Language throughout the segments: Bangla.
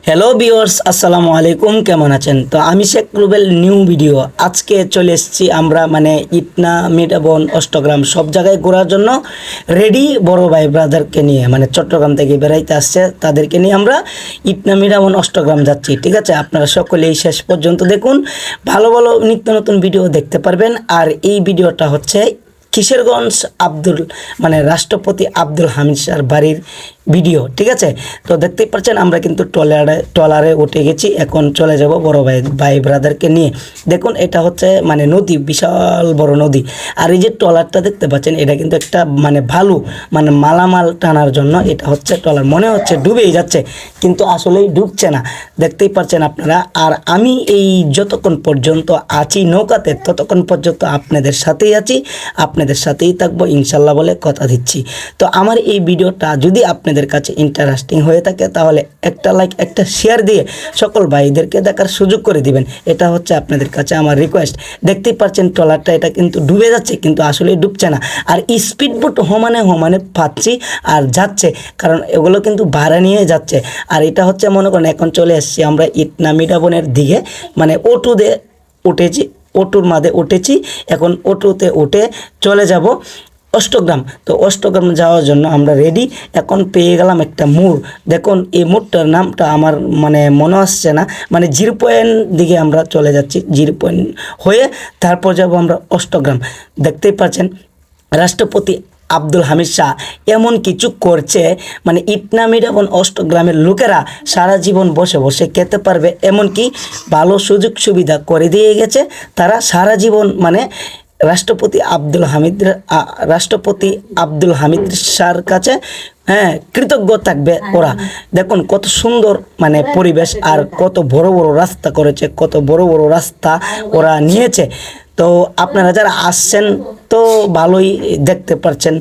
হ্যালো ভিউয়ার্স, আসসালামু আলাইকুম। কেমন আছেন? তো আমি শেখ রুবেল, নিউ ভিডিও। আজকে চলে এসেছি আমরা ইটনা, মিঠাবন, অষ্টগ্রাম সব জায়গায় ঘোরার জন্য রেডি। বড় ভাই ব্রাদারকে নিয়ে চট্টগ্রাম থেকে বেড়াইতে আসছে, তাদেরকে নিয়ে আমরা ইটনা, মিঠাবন, অষ্টগ্রাম যাচ্ছি। ঠিক আছে, আপনারা সকলেই শেষ পর্যন্ত দেখুন, ভালো ভালো নিত্য নতুন ভিডিও দেখতে পারবেন। আর এই ভিডিওটা হচ্ছে কিশোরগঞ্জ রাষ্ট্রপতি আব্দুল হামিদ শাহর বাড়ির ভিডিও। ঠিক আছে, তো দেখতেই পাচ্ছেন আমরা কিন্তু ট্রলারে উঠে গেছি। এখন চলে যাব বড় ভাই ব্রাদারকে নিয়ে। দেখুন, এটা হচ্ছে নদী, বিশাল বড় নদী। আর এই যে ট্রলারটা দেখতে পাচ্ছেন, এটা কিন্তু একটা ভালো মালামাল টানার জন্য এটা হচ্ছে ট্রলার। মনে হচ্ছে ডুবেই যাচ্ছে, কিন্তু আসলেই ডুবছে না, দেখতেই পাচ্ছেন আপনারা। আর আমি এই যতক্ষণ পর্যন্ত আছি নৌকাতে, ততক্ষণ পর্যন্ত আপনাদের সাথেই আছি, আপনাদের সাথেই থাকবো ইনশাল্লাহ বলে কথা দিচ্ছি। তো আমার এই ভিডিওটা যদি আপনাদের কাছে ইন্টারেস্টিং হয়ে থাকে, তাহলে একটা লাইক, একটা শেয়ার দিয়ে সকল ভাইদেরকে দেখার সুযোগ করে দিবেন। এটা হচ্ছে আপনাদের কাছে আমার রিকোয়েস্ট। দেখতেই পাচ্ছেন ট্রলারটা, এটা কিন্তু ডুবে যাচ্ছে, কিন্তু আসলে ডুবছে না। আর স্পিড বোট সমানে পাচ্ছি আর যাচ্ছে, কারণ এগুলো কিন্তু ভাড়া নিয়ে যাচ্ছে। আর এটা হচ্ছে মনে করেন এখন চলে এসেছি আমরা ইটনা মিঠাবনের দিকে, অটোতে উঠেছি, অটোর মাঝে উঠেছি। এখন অটোতে উঠে চলে যাব অষ্টগ্রাম। তো অষ্টগ্রাম যাওয়ার জন্য আমরা রেডি। এখন পেয়ে গেলাম একটা মোড়। দেখুন, এই মোড়টার নামটা আমার মনে আসছে না, 0 পয়েন্ট দিকে আমরা চলে যাচ্ছি। 0 পয়েন্ট হয়ে তারপর যাব আমরা অষ্টগ্রাম। দেখতেই পাচ্ছেন রাষ্ট্রপতি আব্দুল হামিদ শাহ এমন কিছু করছে, ইটনা, মিঠাবন, অষ্টগ্রামের লোকেরা সারা জীবন বসে বসে খেতে পারবে, এমনকি ভালো সুযোগ সুবিধা করে দিয়ে গেছে। তারা সারা জীবন রাষ্ট্রপতি আব্দুল হামিদ শাহর কাছে কৃতজ্ঞ থাকবে ওরা। দেখুন কত সুন্দর পরিবেশ, আর কত বড় বড় রাস্তা করেছে, কত বড় বড় রাস্তা ওরা নিয়েছে। তো আপনারা যারা আসছেন তো ভালোই দেখতে পাচ্ছেন,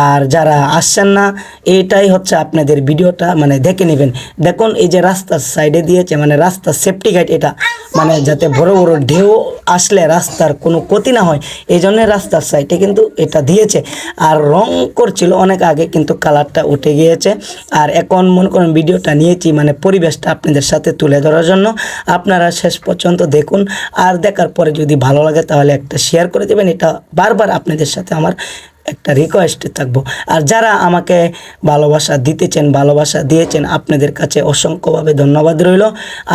আর যারা আসছেন না, এইটাই হচ্ছে আপনাদের ভিডিওটা দেখে নেবেন। দেখুন এই যে রাস্তার সাইডে দিয়েছে, রাস্তার সেফটি গাইড, এটা যাতে বড় বড় ঢেউ আসলে রাস্তার কোনো ক্ষতি না হয়, এই জন্য রাস্তার সাইডে কিন্তু এটা দিয়েছে। আর রং করছিল অনেক আগে, কিন্তু কালারটা উঠে গিয়েছে। আর এখন মনে করেন ভিডিওটা নিয়েছি পরিবেশটা আপনাদের সাথে তুলে ধরার জন্য। আপনারা শেষ পর্যন্ত দেখুন, আর দেখার পরে যদি ভালো লাগে তাহলে একটা শেয়ার করে দেবেন। এটা বারবার আপনাদের সাথে আমার একটা রিকোয়েস্টে থাকবো। আর যারা আমাকে ভালোবাসা ভালোবাসা দিয়েছেন, আপনাদের কাছে অসংখ্যভাবে ধন্যবাদ রইল।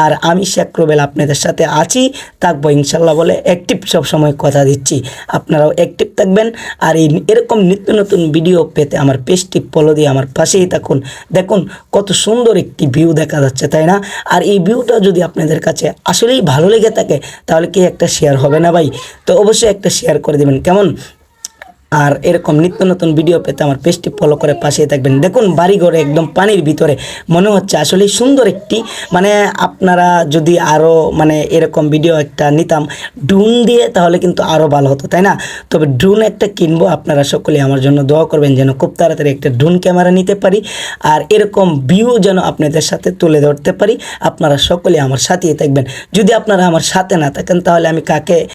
আর আমি শেখ রুবেল আপনাদের সাথে আছি, থাকবো ইনশাল্লাহ বলে অ্যাক্টিভ সবসময় কথা দিচ্ছি। আপনারাও অ্যাক্টিভ থাকবেন। আর এরকম নিত্য নতুন ভিডিও পেতে আমার পেজটি ফলো দিয়ে আমার পাশেই থাকুন। দেখুন কত সুন্দর একটি ভিউ দেখা যাচ্ছে, তাই না? আর এই ভিউটা যদি আপনাদের কাছে আসলেই ভালো লেগে থাকে, তাহলে কি একটা শেয়ার হবে না ভাই? তো অবশ্যই একটা শেয়ার করে দেবেন, কেমন? আর এরকম নিত্য নতুন ভিডিও পেতে আমার পেজটি ফলো করে পাশেই থাকবেন। দেখুন বাড়িঘরে একদম পানির ভিতরে, মনে হচ্ছে আসলেই সুন্দর একটি আপনারা যদি আরও এরকম ভিডিও একটা নিতাম ড্রোন দিয়ে, তাহলে কিন্তু আরও ভালো হতো, তাই না? তবে ড্রোন একটা কিনবো, আপনারা সকলে আমার জন্য দোয়া করবেন যেন খুব তাড়াতাড়ি একটা ড্রোন ক্যামেরা নিতে পারি, আর এরকম ভিউ যেন আপনাদের সাথে তুলে ধরতে পারি। আপনারা সকলে আমার সাথেই থাকবেন। যদি আপনারা আমার সাথে না থাকেন, তাহলে আমি কাকে